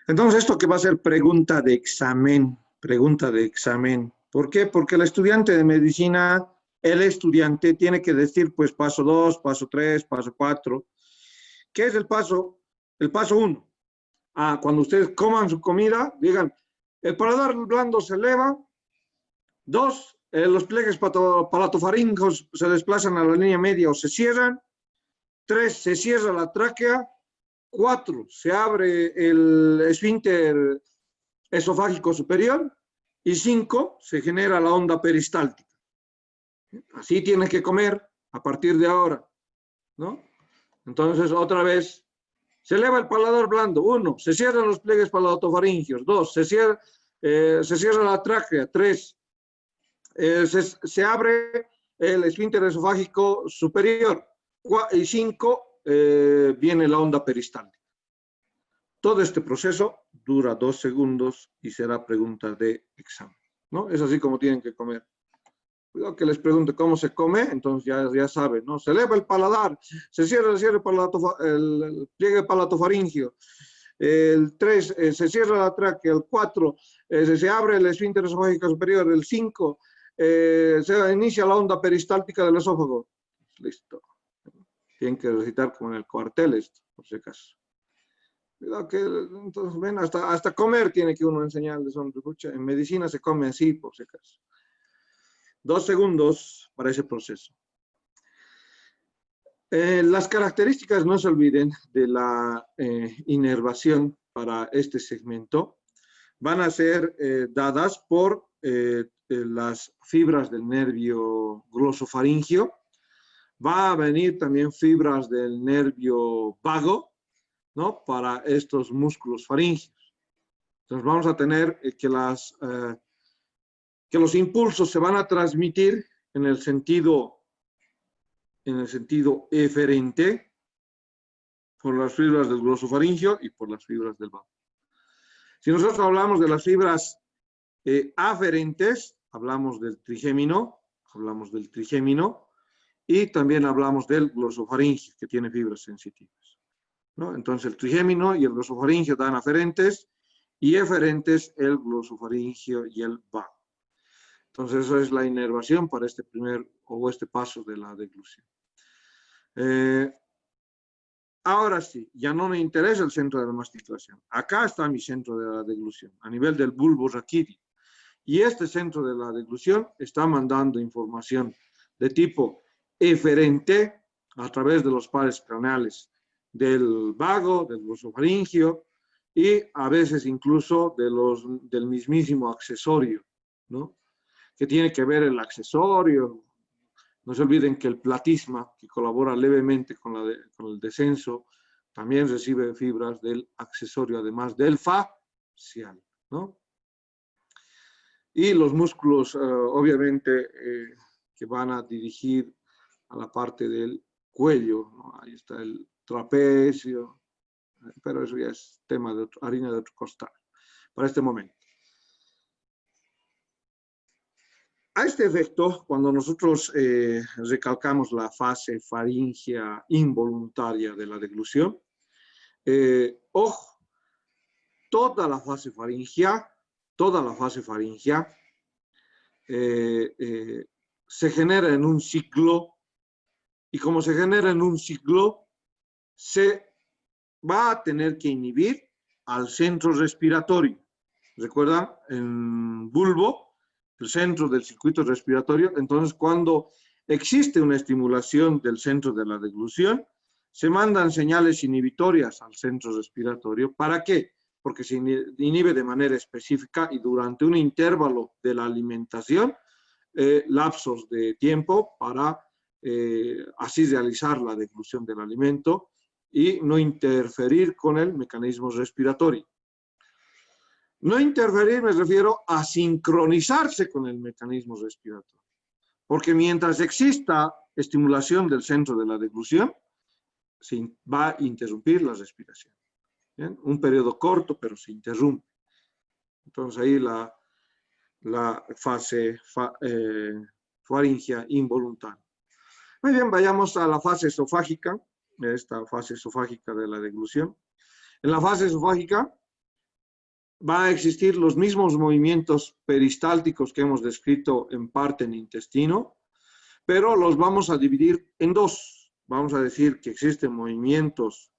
Entonces, esto que va a ser pregunta de examen, pregunta de examen. ¿Por qué? Porque el estudiante de medicina, el estudiante tiene que decir, pues, paso 2, paso 3, paso 4. ¿Qué es el paso? El paso 1. Cuando ustedes coman su comida, digan, el paladar blando se eleva. 2, los pliegues palatofaríngicos se desplazan a la línea media o se cierran. 3, se cierra la tráquea. 4, se abre el esfínter esofágico superior. Y 5, se genera la onda peristáltica. Así tienes que comer a partir de ahora, ¿no? Entonces, otra vez, se eleva el paladar blando. 1, se cierran los pliegues palatofaringios. 2, se cierra la tráquea. 3, se abre el esfínter esofágico superior. Y 5, viene la onda peristáltica. Todo este proceso dura 2 segundos y será pregunta de examen, ¿no? Es así como tienen que comer. Cuidado que les pregunte cómo se come, entonces ya saben, ¿no? Se eleva el paladar, se cierra el pliegue palatofaringio. El 3, se cierra la tráquea. El 4, se abre el esfínter esofágico superior. El 5, se inicia la onda peristáltica del esófago. Listo. Tienen que recitar como en el cuartel esto, por si acaso. Cuidado que, entonces, ven, hasta comer tiene que uno enseñarles, hombre. En medicina se come así, por si acaso. 2 segundos para ese proceso. Las características, no se olviden, de la inervación para este segmento van a ser dadas por las fibras del nervio glosofaringio. Va a venir también fibras del nervio vago, ¿no? Para estos músculos faringios. Entonces vamos a tener que los impulsos se van a transmitir en el sentido eferente por las fibras del glosofaringio y por las fibras del vago. Si nosotros hablamos de las fibras aferentes, hablamos del trigémino, y también hablamos del glosofaringio, que tiene fibras sensitivas, ¿no? Entonces el trigémino y el glosofaringio dan aferentes y eferentes el glosofaringio y el vago. Entonces esa es la inervación para este paso de la deglución. Ahora sí, ya no me interesa el centro de la masticación. Acá está mi centro de la deglución, a nivel del bulbo raquídeo. Y este centro de la deglución está mandando información de tipo eferente a través de los pares craneales del vago, del glosofaringio y a veces incluso del mismísimo accesorio, ¿no? Que tiene que ver el accesorio. No se olviden que el platisma, que colabora levemente con el descenso, también recibe fibras del accesorio, además del facial, ¿no? Y los músculos, obviamente, que van a dirigir a la parte del cuello, ¿no? Ahí está el trapecio, pero eso ya es tema de harina de otro costal para este momento. A este efecto, cuando nosotros recalcamos la fase faríngea involuntaria de la deglución, ojo, toda la fase faríngea se genera en un ciclo, y como se genera en un ciclo, se va a tener que inhibir al centro respiratorio. ¿Recuerdan? En bulbo, el centro del circuito respiratorio. Entonces, cuando existe una estimulación del centro de la deglución, se mandan señales inhibitorias al centro respiratorio. ¿Para qué? Porque se inhibe de manera específica y durante un intervalo de la alimentación, lapsos de tiempo para así realizar la deglución del alimento y no interferir con el mecanismo respiratorio. No interferir me refiero a sincronizarse con el mecanismo respiratorio, porque mientras exista estimulación del centro de la deglución, se va a interrumpir la respiración. ¿Bien? Un periodo corto, pero se interrumpe. Entonces ahí la fase faríngea involuntaria. Muy bien, vayamos a la fase esofágica, esta fase esofágica de la deglución. En la fase esofágica va a existir los mismos movimientos peristálticos que hemos descrito en parte en intestino, pero los vamos a dividir en dos. Vamos a decir que existen movimientos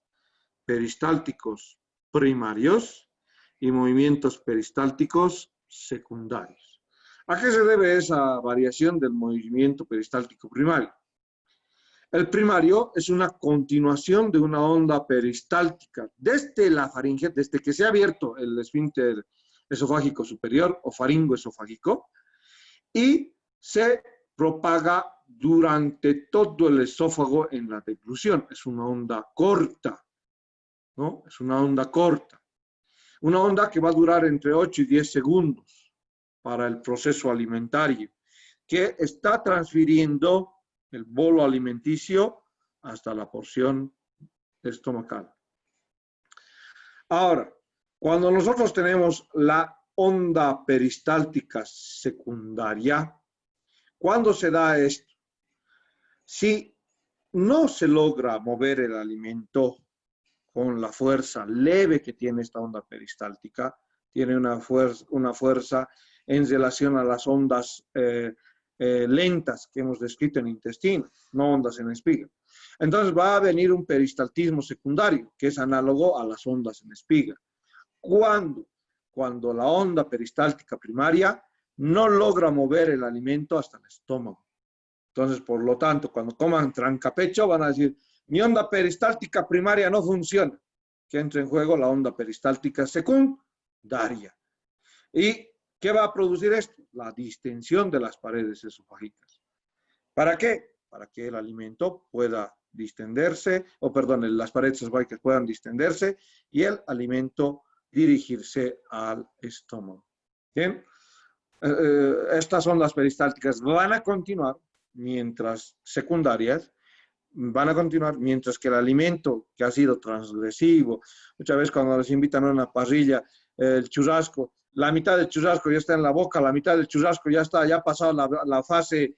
peristálticos primarios y movimientos peristálticos secundarios. ¿A qué se debe esa variación del movimiento peristáltico primario? El primario es una continuación de una onda peristáltica desde la faringe, desde que se ha abierto el esfínter esofágico superior o faringoesofágico, y se propaga durante todo el esófago en la deglución. Es una onda corta, ¿no? Es una onda corta. Una onda que va a durar entre 8 y 10 segundos para el proceso alimentario, que está transfiriendo el bolo alimenticio hasta la porción estomacal. Ahora, cuando nosotros tenemos la onda peristáltica secundaria, ¿cuándo se da esto? Si no se logra mover el alimento con la fuerza leve que tiene esta onda peristáltica, tiene una fuerza en relación a las ondas lentas que hemos descrito en intestino, no ondas en espiga. Entonces va a venir un peristaltismo secundario, que es análogo a las ondas en espiga. ¿Cuándo? Cuando la onda peristáltica primaria no logra mover el alimento hasta el estómago. Entonces, por lo tanto, cuando coman trancapecho van a decir, mi onda peristáltica primaria no funciona, que entra en juego la onda peristáltica secundaria. ¿Y qué va a producir esto? La distensión de las paredes esofágicas. ¿Para qué? Para que el alimento pueda distenderse, las paredes esofágicas puedan distenderse y el alimento dirigirse al estómago. ¿Bien? Estas ondas peristálticas van a continuar secundarias, van a continuar mientras que el alimento que ha sido transgresivo, muchas veces cuando les invitan a una parrilla, el churrasco, la mitad del churrasco ya está en la boca, la mitad del churrasco ya ha pasado la fase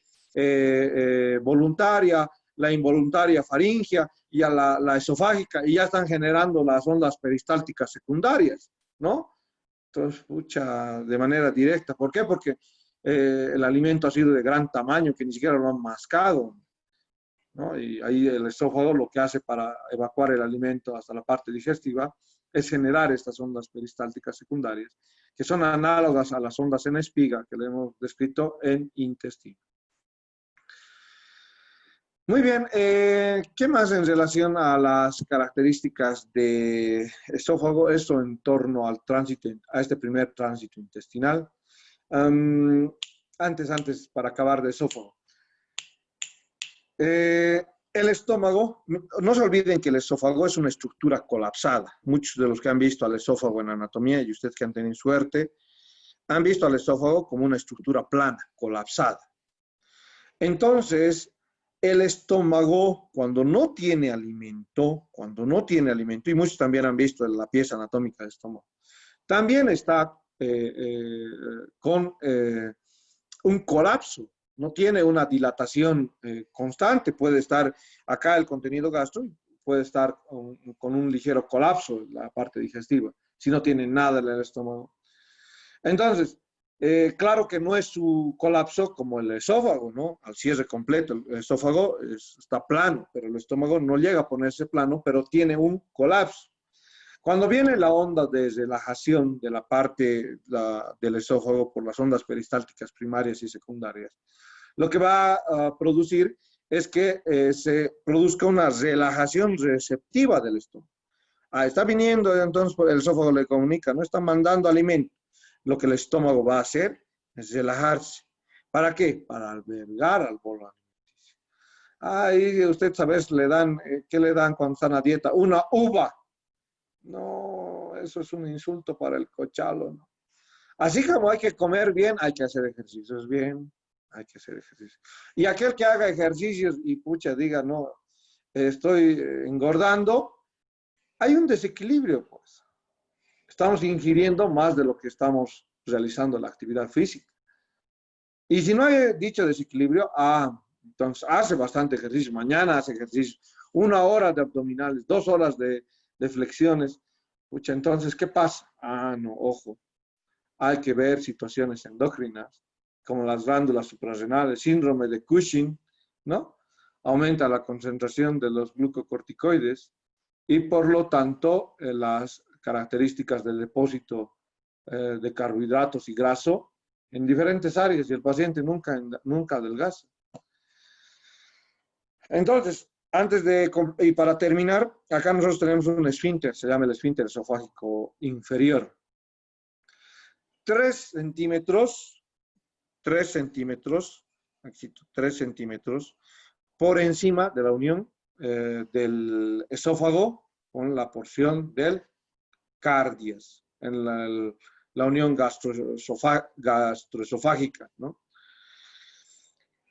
voluntaria, la involuntaria faríngea y a la esofágica, y ya están generando las ondas peristálticas secundarias, ¿no? Entonces, de manera directa. ¿Por qué? Porque el alimento ha sido de gran tamaño que ni siquiera lo han mascado, ¿no? Y ahí el esófago lo que hace para evacuar el alimento hasta la parte digestiva es generar estas ondas peristálticas secundarias, que son análogas a las ondas en espiga que le hemos descrito en intestino. Muy bien, ¿qué más en relación a las características de esófago? Eso en torno al tránsito, a este primer tránsito intestinal. Antes, para acabar de esófago. El estómago, no se olviden que el esófago es una estructura colapsada. Muchos de los que han visto al esófago en anatomía, y ustedes que han tenido suerte, han visto al esófago como una estructura plana, colapsada. Entonces, el estómago, cuando no tiene alimento, y muchos también han visto la pieza anatómica del estómago, también está con un colapso, no tiene una dilatación constante, puede estar acá el contenido gástrico, puede estar con un ligero colapso en la parte digestiva, si no tiene nada en el estómago. Entonces, claro que no es su colapso como el esófago, ¿no? Al cierre completo, el esófago está plano, pero el estómago no llega a ponerse plano, pero tiene un colapso. Cuando viene la onda de relajación de la parte del esófago por las ondas peristálticas primarias y secundarias, lo que va a producir es que se produzca una relajación receptiva del estómago. Está viniendo, entonces el esófago le comunica, no está mandando alimento. Lo que el estómago va a hacer es relajarse. ¿Para qué? Para albergar al bolo alimenticio. Ahí usted sabe, ¿qué le dan cuando están a dieta? Una uva. No, eso es un insulto para el cochalo, ¿no? Así como hay que comer bien, hay que hacer ejercicios bien, hay que hacer ejercicios. Y aquel que haga ejercicios y pucha diga, no, estoy engordando, hay un desequilibrio, pues. Estamos ingiriendo más de lo que estamos realizando la actividad física. Y si no hay dicho desequilibrio, entonces hace bastante ejercicio. Mañana hace ejercicio, 1 hora de abdominales, 2 horas de flexiones. Pucha, entonces, ¿qué pasa? No, ojo. Hay que ver situaciones endócrinas, como las glándulas suprarrenales, síndrome de Cushing, ¿no? Aumenta la concentración de los glucocorticoides y por lo tanto las características del depósito de carbohidratos y graso en diferentes áreas y el paciente nunca adelgaza. Entonces, y para terminar, acá nosotros tenemos un esfínter, se llama el esfínter esofágico inferior. 3 centímetros, 3 centímetros por encima de la unión del esófago con la porción del cardias, en la unión gastroesofágica, ¿no?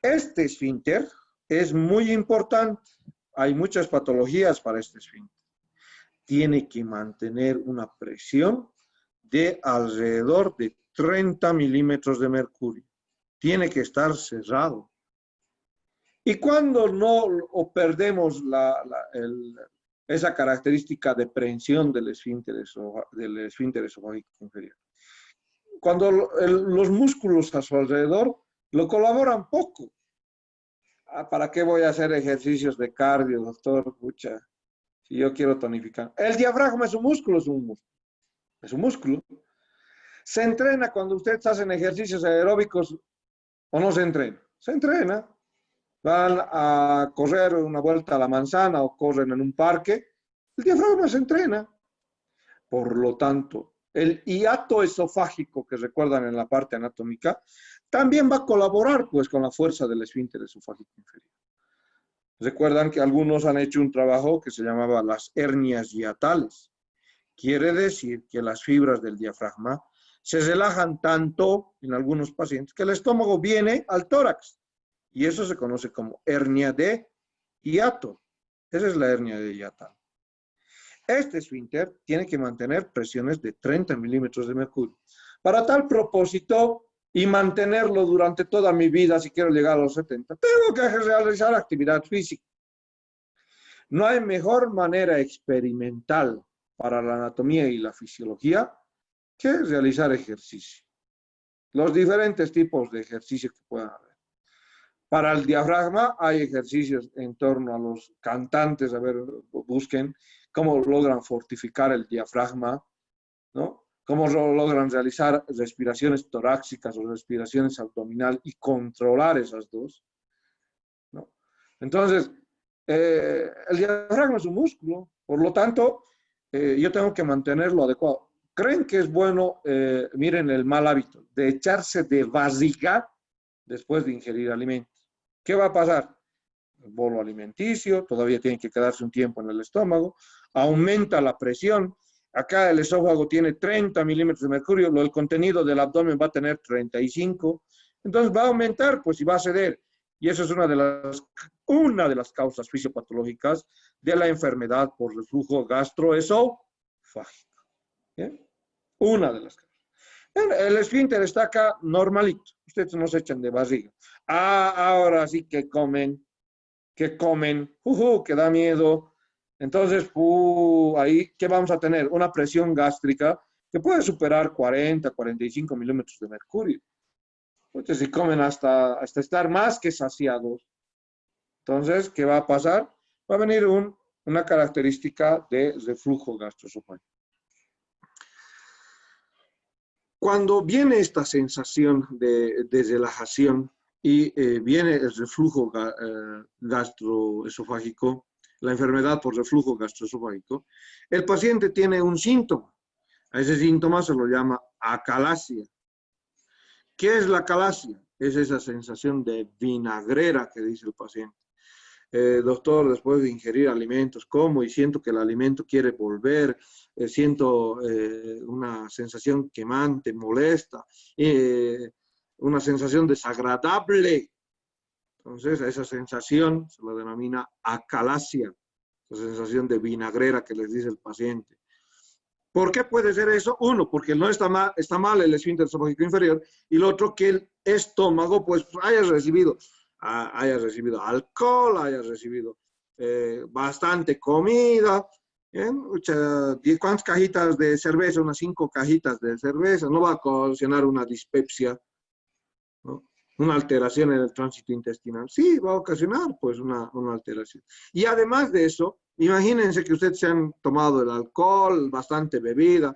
Este esfínter es muy importante. Hay muchas patologías para este esfínter. Tiene que mantener una presión de alrededor de 30 milímetros de mercurio. Tiene que estar cerrado. Y cuando no o perdemos esa característica de prensión del esfínter esofágico inferior, cuando los músculos a su alrededor lo colaboran poco. ¿Para qué voy a hacer ejercicios de cardio, doctor? Pucha, si yo quiero tonificar. El diafragma es un músculo, es un músculo. ¿Se entrena cuando usted está en ejercicios aeróbicos o no se entrena? Se entrena. Van a correr una vuelta a la manzana o corren en un parque. El diafragma se entrena. Por lo tanto, el hiato esofágico que recuerdan en la parte anatómica también va a colaborar pues con la fuerza del esfínter esofágico inferior. Recuerdan que algunos han hecho un trabajo que se llamaba las hernias hiatales. Quiere decir que las fibras del diafragma se relajan tanto en algunos pacientes que el estómago viene al tórax. Y eso se conoce como hernia de hiato. Esa es la hernia de hiatal. Este esfínter tiene que mantener presiones de 30 milímetros de mercurio. Para tal propósito, y mantenerlo durante toda mi vida, si quiero llegar a los 70, tengo que realizar actividad física. No hay mejor manera experimental para la anatomía y la fisiología que realizar ejercicio. Los diferentes tipos de ejercicios que puedan haber. Para el diafragma hay ejercicios en torno a los cantantes, a ver, busquen cómo logran fortificar el diafragma, ¿no? Cómo logran realizar respiraciones torácicas o respiraciones abdominal y controlar esas dos, ¿no? Entonces, el diafragma es un músculo, por lo tanto, yo tengo que mantenerlo adecuado. ¿Creen que es bueno, miren el mal hábito, de echarse de barriga después de ingerir alimentos? ¿Qué va a pasar? El bolo alimenticio, todavía tiene que quedarse un tiempo en el estómago, aumenta la presión. Acá el esófago tiene 30 milímetros de mercurio, el contenido del abdomen va a tener 35, entonces va a aumentar, pues, y va a ceder. Y eso es una de las causas fisiopatológicas de la enfermedad por reflujo gastroesofágico. ¿Bien? Una de las causas. El esfínter está acá normalito. Ustedes no se echan de barriga. Ahora sí que comen, que da miedo. Entonces, ahí, ¿qué vamos a tener? Una presión gástrica que puede superar 40, 45 milímetros de mercurio. Entonces, si comen hasta estar más que saciados, entonces, ¿qué va a pasar? Va a venir una característica de reflujo gastroesofágico. Cuando viene esta sensación de relajación y viene el reflujo gastroesofágico, la enfermedad por reflujo gastroesofágico, el paciente tiene un síntoma. A ese síntoma se lo llama acalasia. ¿Qué es la acalasia? Es esa sensación de vinagrera que dice el paciente. Doctor, después de ingerir alimentos, como y siento que el alimento quiere volver, siento una sensación quemante, molesta, una sensación desagradable. Entonces, a esa sensación se la denomina acalasia, la sensación de vinagrera que les dice el paciente. ¿Por qué puede ser eso? Uno, porque no está mal el esfínter esofágico inferior, y lo otro, que el estómago pues haya recibido alcohol, haya recibido bastante comida. ¿Cuántas cajitas de cerveza? Unas 5 cajitas de cerveza. No va a ocasionar una dispepsia, ¿no? Una alteración en el tránsito intestinal. Sí, va a ocasionar pues una alteración. Y además de eso, imagínense que ustedes se han tomado el alcohol, bastante bebida,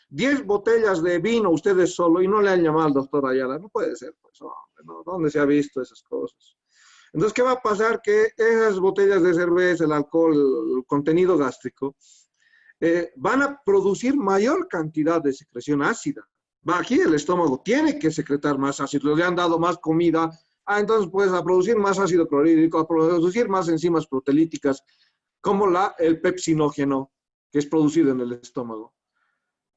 10 botellas de vino ustedes solo y no le han llamado al doctor Ayala. No puede ser, pues, hombre, ¿no? ¿Dónde se ha visto esas cosas? Entonces, ¿qué va a pasar? Que esas botellas de cerveza, el alcohol, el contenido gástrico, van a producir mayor cantidad de secreción ácida. Aquí el estómago tiene que secretar más ácido, le han dado más comida, entonces pues a producir más ácido clorhídrico, a producir más enzimas proteolíticas, como el pepsinógeno, que es producido en el estómago.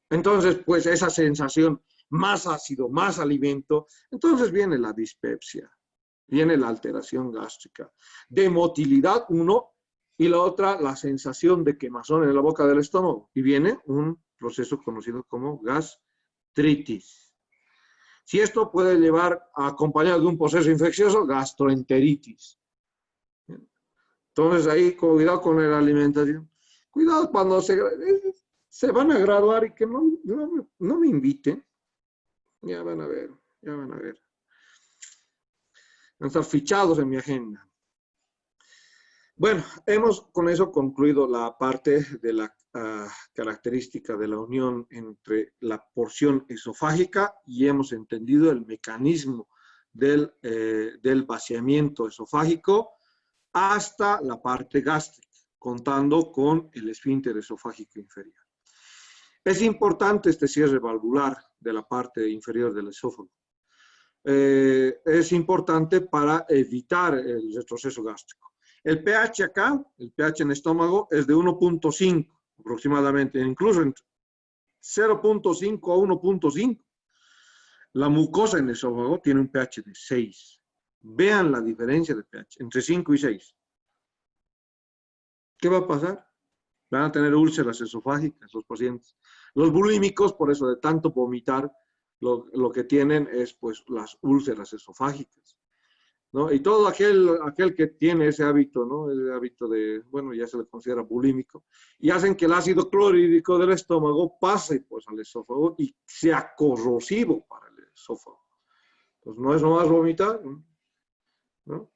Entonces, pues esa sensación, más ácido, más alimento, entonces viene la dispepsia, viene la alteración gástrica, de motilidad, uno, y la otra, la sensación de quemazón en la boca del estómago, y viene un proceso conocido como gastritis. Si esto puede llevar acompañado de un proceso infeccioso, gastroenteritis. Entonces ahí, cuidado con la alimentación. Cuidado cuando se van a graduar y que no me inviten. Ya van a ver, ya van a ver. Van a estar fichados en mi agenda. Bueno, hemos con eso concluido la parte de la característica de la unión entre la porción esofágica y hemos entendido el mecanismo del vaciamiento esofágico hasta la parte gástrica, contando con el esfínter esofágico inferior. Es importante este cierre valvular de la parte inferior del esófago. Es importante para evitar el retroceso gástrico. El pH acá, el pH en estómago, es de 1.5 aproximadamente, incluso entre 0.5 a 1.5. La mucosa en el esófago tiene un pH de 6. Vean la diferencia de pH, entre 5 y 6. ¿Qué va a pasar? Van a tener úlceras esofágicas los pacientes. Los bulímicos, por eso de tanto vomitar, lo que tienen es pues las úlceras esofágicas, ¿no? Y todo aquel que tiene ese hábito, ¿no? El hábito de, bueno, ya se le considera bulímico, y hacen que el ácido clorhídrico del estómago pase pues al esófago y sea corrosivo para el esófago. Pues no es nomás vomitar, ¿no?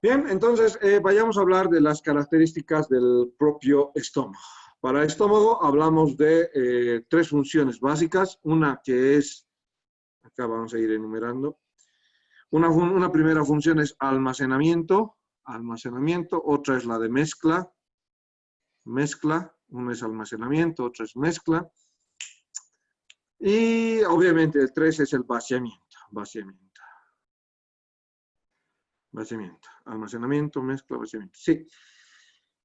Bien, entonces vayamos a hablar de las características del propio estómago. Para el estómago hablamos de 3 funciones básicas. Una que es, acá vamos a ir enumerando. Una primera función es almacenamiento. Otra es la de mezcla. Una es almacenamiento, otra es mezcla. Y obviamente el 3 es el vaciamiento. Almacenamiento, mezcla, vaciamiento. Sí.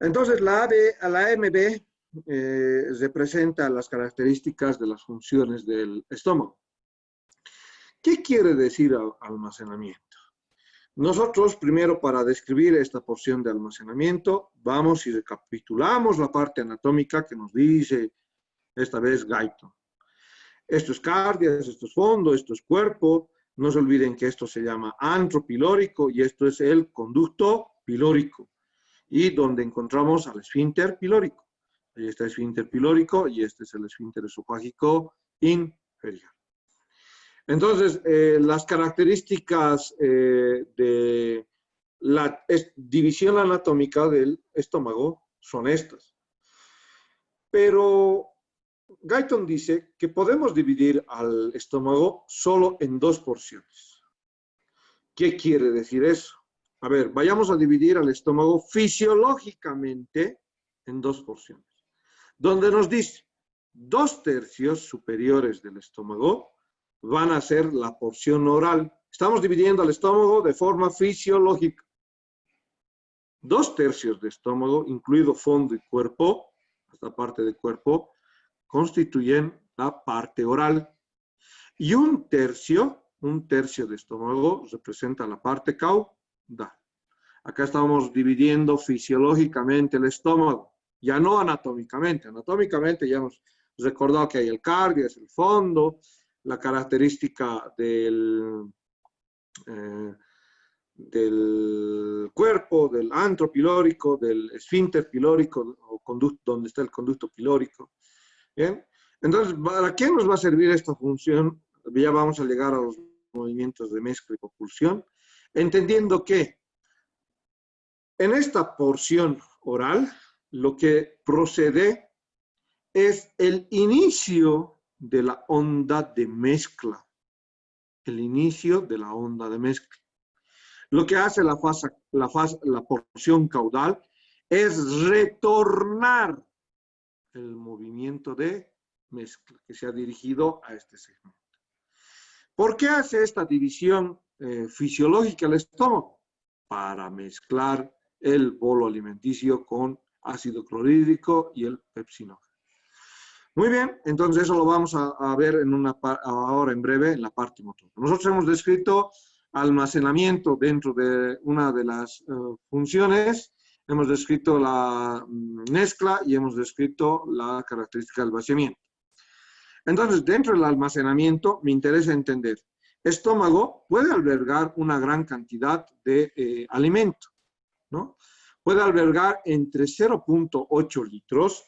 Entonces, la AMB representa las características de las funciones del estómago. ¿Qué quiere decir almacenamiento? Nosotros, primero, para describir esta porción de almacenamiento, vamos y recapitulamos la parte anatómica que nos dice esta vez Guyton. Esto es cardias, esto es fondo, esto es cuerpo. No se olviden que esto se llama antro pilórico y esto es el conducto pilórico. Y donde encontramos al esfínter pilórico. Ahí está el esfínter pilórico y este es el esfínter esofágico inferior. Entonces, las características de la división anatómica del estómago son estas. Pero Guyton dice que podemos dividir al estómago solo en dos porciones. ¿Qué quiere decir eso? A ver, vayamos a dividir al estómago fisiológicamente en dos porciones. Donde nos dice 2/3 superiores del estómago van a ser la porción oral. Estamos dividiendo al estómago de forma fisiológica. 2/3 de estómago, incluido fondo y cuerpo, esta parte del cuerpo, constituyen la parte oral. Y 1/3 de estómago representa la parte caudal. Acá estamos dividiendo fisiológicamente el estómago, ya no anatómicamente. Anatómicamente ya hemos recordado que hay el cardio, es el fondo, la característica del cuerpo, del antro pilórico, del esfínter pilórico, o conducto, donde está el conducto pilórico. ¿Bien? Entonces, ¿para qué nos va a servir esta función? Ya vamos a llegar a los movimientos de mezcla y propulsión, entendiendo que en esta porción oral, lo que procede es el inicio de la onda de mezcla. El inicio de la onda de mezcla. Lo que hace la porción caudal es retornar el movimiento de mezcla que se ha dirigido a este segmento. ¿Por qué hace esta división fisiológica el estómago? Para mezclar el bolo alimenticio con ácido clorhídrico y el pepsinógeno. Muy bien, entonces eso lo vamos a ver ahora en breve en la parte motora. Nosotros hemos descrito almacenamiento dentro de una de las funciones, hemos descrito la mezcla y hemos descrito la característica del vaciamiento. Entonces, dentro del almacenamiento me interesa entender, estómago puede albergar una gran cantidad de alimento, ¿no? Puede albergar entre 0.8 litros,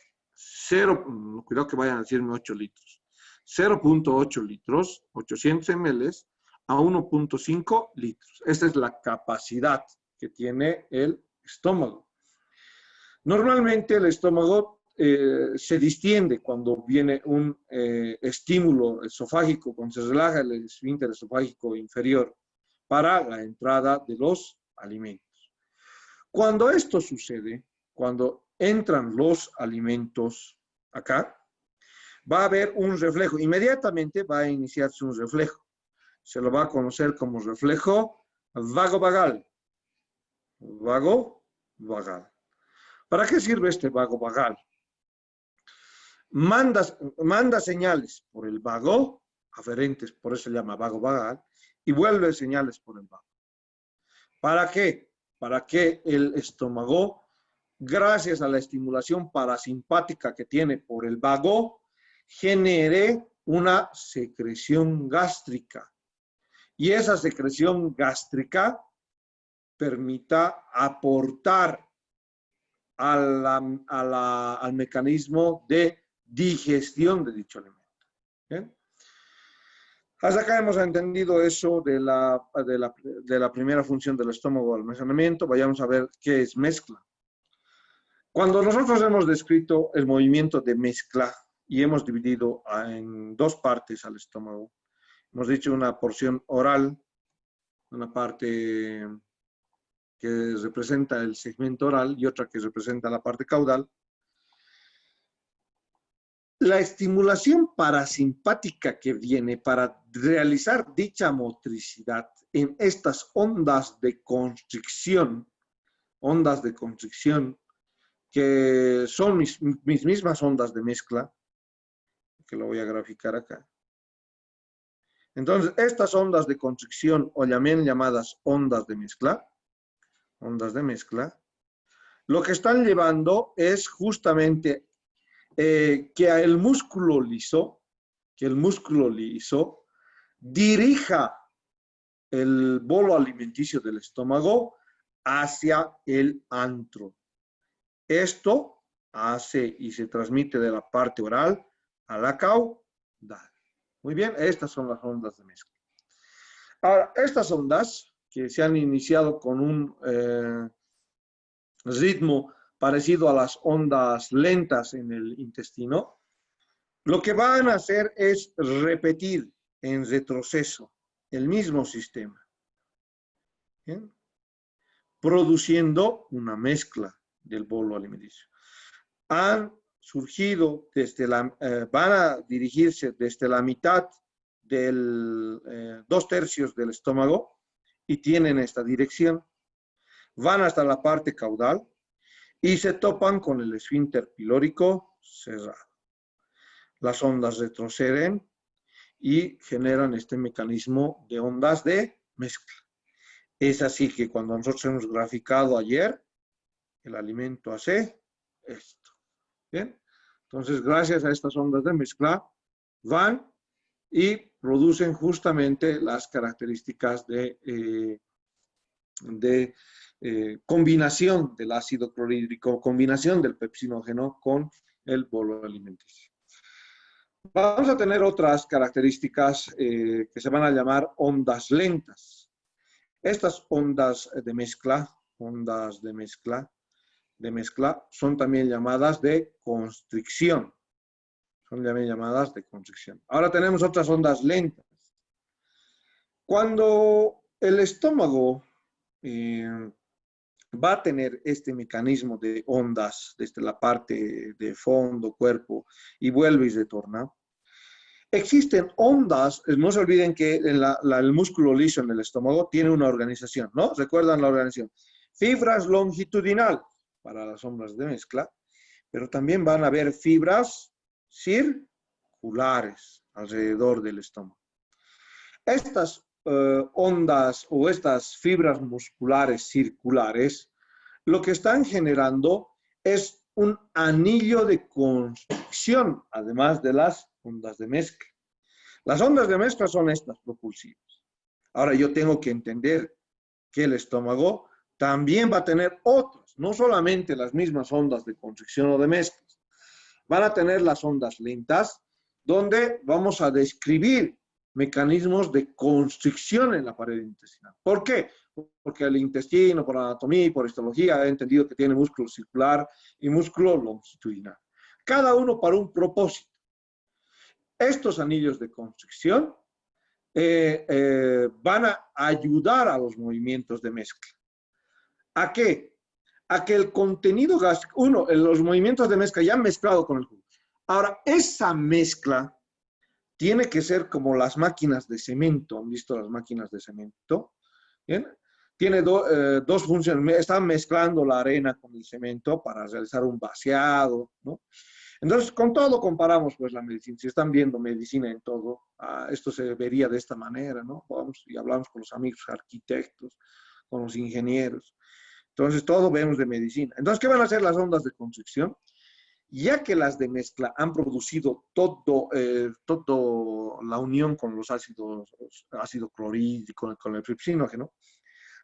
cuidado que vayan a decirme 8 litros, 0.8 litros, 800 ml, a 1.5 litros. Esta es la capacidad que tiene el estómago. Normalmente el estómago se distiende cuando viene un estímulo esofágico, cuando se relaja el esfínter esofágico inferior para la entrada de los alimentos. Cuando esto sucede, cuando entran los alimentos acá, va a haber un reflejo. Inmediatamente va a iniciarse un reflejo. Se lo va a conocer como reflejo vagovagal. Vagovagal. ¿Para qué sirve este vagovagal? Manda señales por el vago, aferentes, por eso se llama vagovagal, y vuelve señales por el vago. ¿Para qué? Para que el estómago, gracias a la estimulación parasimpática que tiene por el vago, genere una secreción gástrica. Y esa secreción gástrica permita aportar al mecanismo de digestión de dicho alimento. ¿Bien? Hasta acá hemos entendido eso de la primera función del estómago, almacenamiento. Vayamos a ver qué es mezcla. Cuando nosotros hemos descrito el movimiento de mezcla y hemos dividido en dos partes al estómago, hemos dicho una porción oral, una parte que representa el segmento oral y otra que representa la parte caudal. La estimulación parasimpática que viene para realizar dicha motricidad en estas ondas de constricción que son mis mismas ondas de mezcla, que lo voy a graficar acá. Entonces, estas ondas de constricción, o también llamadas ondas de mezcla, lo que están llevando es justamente que el músculo liso, dirija el bolo alimenticio del estómago hacia el antro. Esto hace y se transmite de la parte oral a la caudal. Muy bien, estas son las ondas de mezcla. Ahora, estas ondas que se han iniciado con un ritmo parecido a las ondas lentas en el intestino, lo que van a hacer es repetir en retroceso el mismo sistema, ¿bien? Produciendo una mezcla del bolo alimenticio. Han surgido van a dirigirse desde la mitad del 2/3 del estómago y tienen esta dirección. Van hasta la parte caudal y se topan con el esfínter pilórico cerrado. Las ondas retroceden y generan este mecanismo de ondas de mezcla. Es así que cuando nosotros hemos graficado ayer, el alimento hace esto. ¿Bien? Entonces, gracias a estas ondas de mezcla, van y producen justamente las características de combinación del ácido clorhídrico, combinación del pepsinógeno con el bolo alimenticio. Vamos a tener otras características que se van a llamar ondas lentas. Estas ondas de mezcla son también llamadas de constricción. Ahora tenemos otras ondas lentas. Cuando el estómago va a tener este mecanismo de ondas desde la parte de fondo, cuerpo, y vuelve y retorna, existen ondas, no se olviden que el músculo liso en el estómago tiene una organización, ¿no? ¿Recuerdan la organización? Fibras longitudinales para las ondas de mezcla, pero también van a haber fibras circulares alrededor del estómago. Estas ondas o estas fibras musculares circulares, lo que están generando es un anillo de constricción, además de las ondas de mezcla. Las ondas de mezcla son estas propulsivas. Ahora yo tengo que entender que el estómago también va a tener otras, no solamente las mismas ondas de constricción o de mezcla. Van a tener las ondas lentas, donde vamos a describir mecanismos de constricción en la pared intestinal. ¿Por qué? Porque el intestino, por anatomía y por histología, ha entendido que tiene músculo circular y músculo longitudinal. Cada uno para un propósito. Estos anillos de constricción van a ayudar a los movimientos de mezcla. ¿A qué? A que el contenido gástrico, los movimientos de mezcla ya han mezclado con el jugo. Ahora, esa mezcla tiene que ser como las máquinas de cemento. ¿Han visto las máquinas de cemento? ¿Bien? Tiene dos funciones. Están mezclando la arena con el cemento para realizar un vaciado, ¿no? Entonces, con todo comparamos pues la medicina. Si están viendo medicina en todo, esto se vería de esta manera, ¿no? Vamos y hablamos con los amigos arquitectos, con los ingenieros. Entonces, todo vemos de medicina. Entonces, ¿qué van a hacer las ondas de constricción? Ya que las de mezcla han producido todo la unión con los ácido clorhídrico, con el pepsinógeno,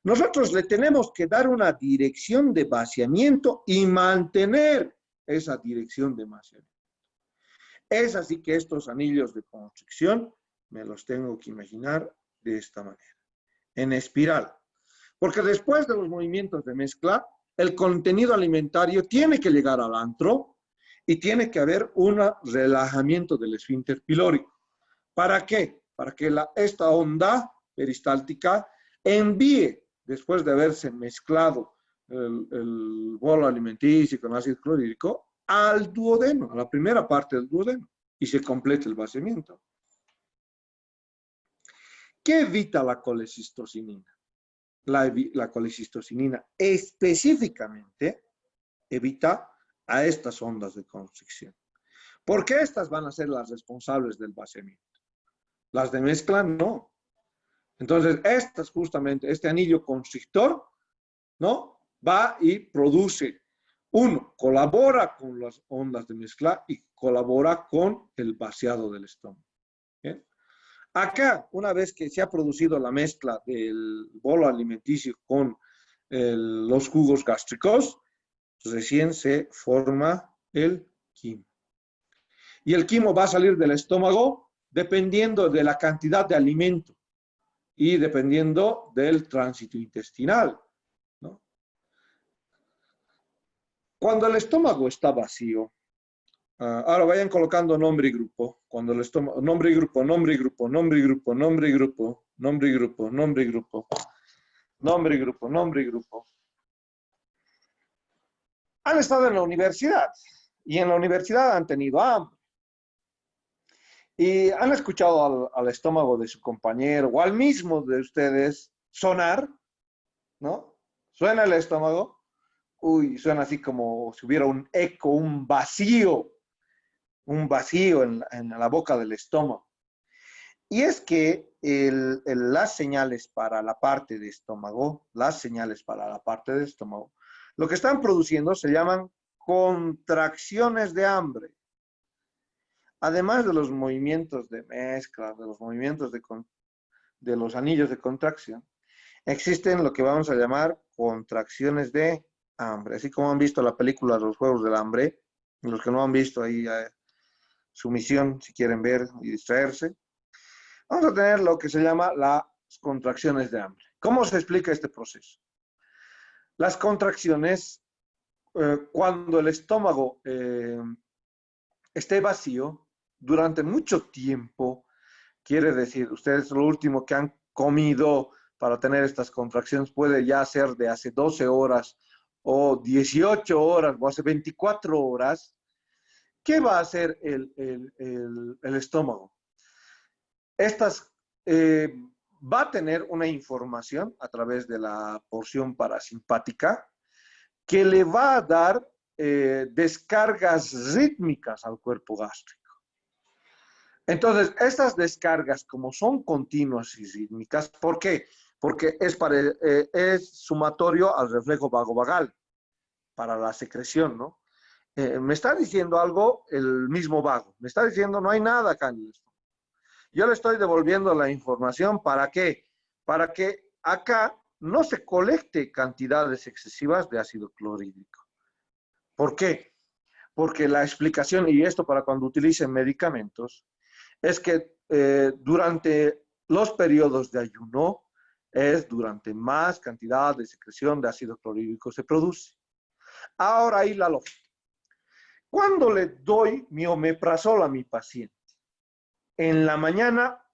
nosotros le tenemos que dar una dirección de vaciamiento y mantener esa dirección de vaciamiento. Es así que estos anillos de constricción me los tengo que imaginar de esta manera, en espiral. Porque después de los movimientos de mezcla, el contenido alimentario tiene que llegar al antro y tiene que haber un relajamiento del esfínter pilórico. ¿Para qué? Para que esta onda peristáltica envíe, después de haberse mezclado el bolo alimenticio con ácido clorhídrico, al duodeno, a la primera parte del duodeno, y se complete el vaciamiento. ¿Qué evita la colecistocinina? La colecistocinina específicamente evita a estas ondas de constricción. ¿Por qué estas van a ser las responsables del vaciamiento? Las de mezcla no. Entonces, estas justamente, este anillo constrictor, ¿no? Va y produce, uno, colabora con las ondas de mezcla y colabora con el vaciado del estómago. ¿Bien? Acá, una vez que se ha producido la mezcla del bolo alimenticio con los jugos gástricos, recién se forma el quimo. Y el quimo va a salir del estómago dependiendo de la cantidad de alimento y dependiendo del tránsito intestinal, ¿no? Cuando el estómago está vacío, ahora vayan colocando nombre y grupo. Cuando el estómago, nombre y grupo, nombre y grupo, nombre y grupo, nombre y grupo, nombre y grupo, nombre y grupo, nombre y grupo, nombre y grupo. Han estado en la universidad y en la universidad han tenido hambre. Y han escuchado al estómago de su compañero o al mismo de ustedes sonar, ¿no? Suena el estómago, uy, suena así como si hubiera un eco, un vacío en la boca del estómago. Y es que las señales para la parte de estómago, las señales para la parte de estómago, lo que están produciendo se llaman contracciones de hambre. Además de los movimientos de mezcla, de los movimientos de los anillos de contracción, existen lo que vamos a llamar contracciones de hambre. Así como han visto la película Los Juegos del Hambre, los que no han visto ahí su misión, si quieren ver y distraerse, vamos a tener lo que se llama las contracciones de hambre. ¿Cómo se explica este proceso? Las contracciones, cuando el estómago esté vacío durante mucho tiempo, quiere decir, ustedes lo último que han comido para tener estas contracciones puede ya ser de hace 12 horas o 18 horas o hace 24 horas. ¿Qué va a hacer el estómago? Estas va a tener una información a través de la porción parasimpática que le va a dar descargas rítmicas al cuerpo gástrico. Entonces, estas descargas, como son continuas y rítmicas, ¿por qué? Porque es sumatorio al reflejo vagovagal para la secreción, ¿no? Me está diciendo algo el mismo vago, me está diciendo no hay nada acá en el estómago. Yo le estoy devolviendo la información, ¿para qué? Para que acá no se colecte cantidades excesivas de ácido clorhídrico. ¿Por qué? Porque la explicación, y esto para cuando utilicen medicamentos, es que durante los periodos de ayuno es durante más cantidad de secreción de ácido clorhídrico se produce. Ahora ahí la lógica. Cuando le doy mi omeprazol a mi paciente, en la mañana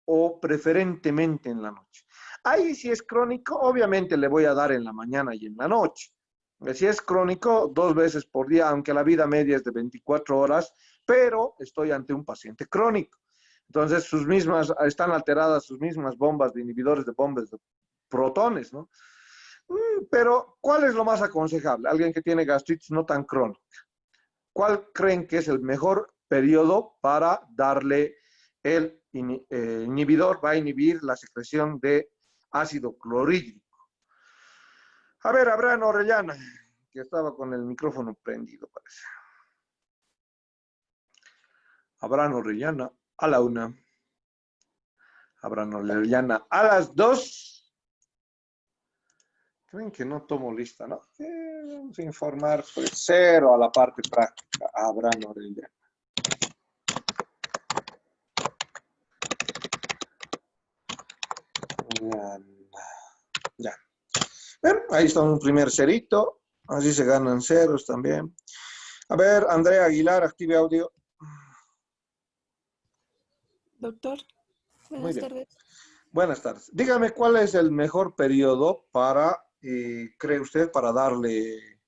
o preferentemente en la noche. Ahí si es crónico, obviamente le voy a dar en la mañana y en la noche. Si es crónico, 2 veces por día, aunque la vida media es de 24 horas, pero estoy ante un paciente crónico. Entonces, están alteradas sus mismas bombas de inhibidores de bombas de protones, ¿no? Pero, ¿cuál es lo más aconsejable? Alguien que tiene gastritis no tan crónica. ¿Cuál creen que es el mejor periodo para darle el inhibidor? Va a inhibir la secreción de ácido clorhídrico. A ver, Abraham Orellana, que estaba con el micrófono prendido, parece. Abraham Orellana, a la 1. Abraham Orellana, a las 2. Creen que no tomo lista, ¿no? Vamos a informar, pues, 0 a la parte práctica. Abraham Orellana. Ya. Bien, ahí está un primer cerito. Así se ganan ceros también. A ver, Andrea Aguilar, active audio. Doctor, Muy buenas bien. tardes. Buenas tardes. Dígame cuál es el mejor periodo para, cree usted, para darle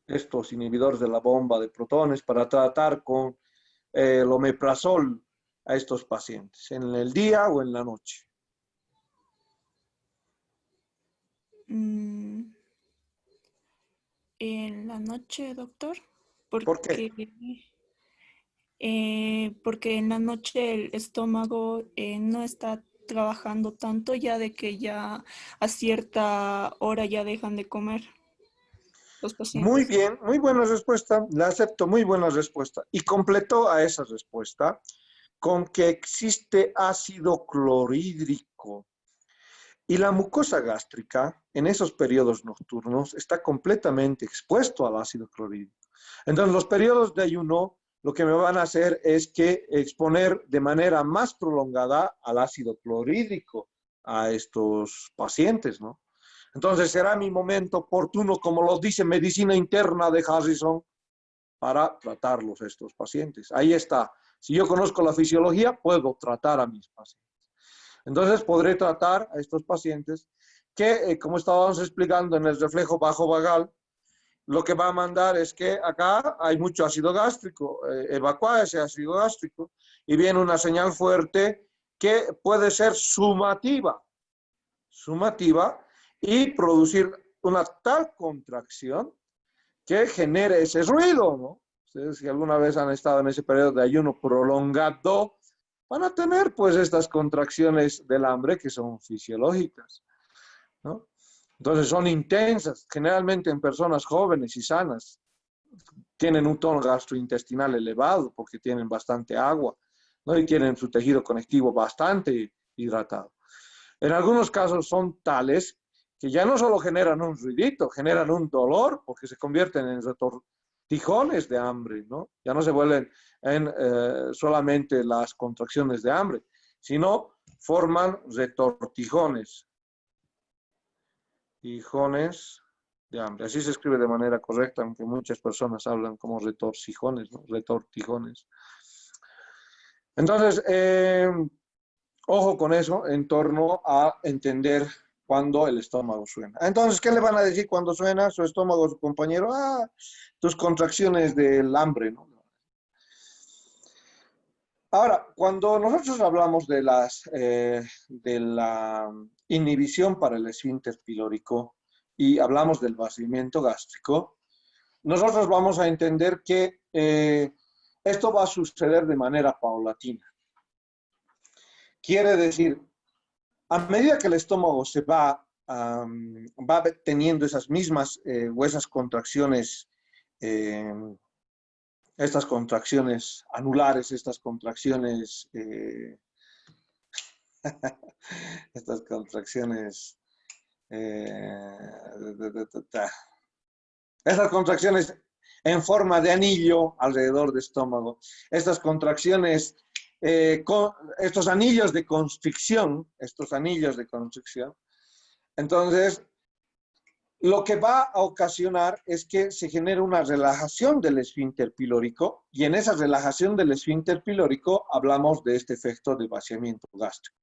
estos inhibidores de la bomba de protones, para tratar con el omeprazol a estos pacientes, ¿en el día o en la noche? Mm, en la noche, doctor, ¿Por qué? porque porque en la noche el estómago no está trabajando tanto ya de que ya a cierta hora ya dejan de comer los Muy pacientes. bien, muy buena respuesta, la acepto, muy buena respuesta. Y completó a esa respuesta con que existe ácido clorhídrico. Y la mucosa gástrica, en esos periodos nocturnos, está completamente expuesto al ácido clorhídrico. Entonces, los periodos de ayuno lo que me van a hacer es que exponer de manera más prolongada al ácido clorhídrico a estos pacientes, ¿no? Entonces, será mi momento oportuno, como lo dice medicina interna de Harrison, para tratarlos estos pacientes. Ahí está. Si yo conozco la fisiología, puedo tratar a mis pacientes. Entonces podré tratar a estos pacientes que, como estábamos explicando en el reflejo bajo vagal, lo que va a mandar es que acá hay mucho ácido gástrico, evacúa ese ácido gástrico y viene una señal fuerte que puede ser sumativa y producir una tal contracción que genere ese ruido, ¿no? Ustedes si alguna vez han estado en ese periodo de ayuno prolongado, van a tener pues estas contracciones del hambre que son fisiológicas, ¿no? Entonces son intensas, generalmente en personas jóvenes y sanas, tienen un tono gastrointestinal elevado porque tienen bastante agua, ¿no? Y tienen su tejido conectivo bastante hidratado. En algunos casos son tales que ya no solo generan un ruidito, generan un dolor porque se convierten en retortijones de hambre, ¿no? Ya no se vuelven en solamente las contracciones de hambre, sino forman retortijones, tijones de hambre. Así se escribe de manera correcta, aunque muchas personas hablan como retorcijones, ¿no? Retortijones. Entonces, ojo con eso en torno a entender cuando el estómago suena. Entonces, ¿qué le van a decir cuando suena su estómago, su compañero? Ah, tus contracciones del hambre, ¿no? Ahora, cuando nosotros hablamos de la inhibición para el esfínter pilórico y hablamos del vaciamiento gástrico, nosotros vamos a entender que esto va a suceder de manera paulatina. Quiere decir, a medida que el estómago se va teniendo esas mismas o esas contracciones, eh, estas contracciones anulares, estas contracciones, eh, estas contracciones en forma de anillo alrededor del estómago, estas contracciones, estos anillos de constricción, entonces lo que va a ocasionar es que se genere una relajación del esfínter pilórico y en esa relajación del esfínter pilórico hablamos de este efecto de vaciamiento gástrico.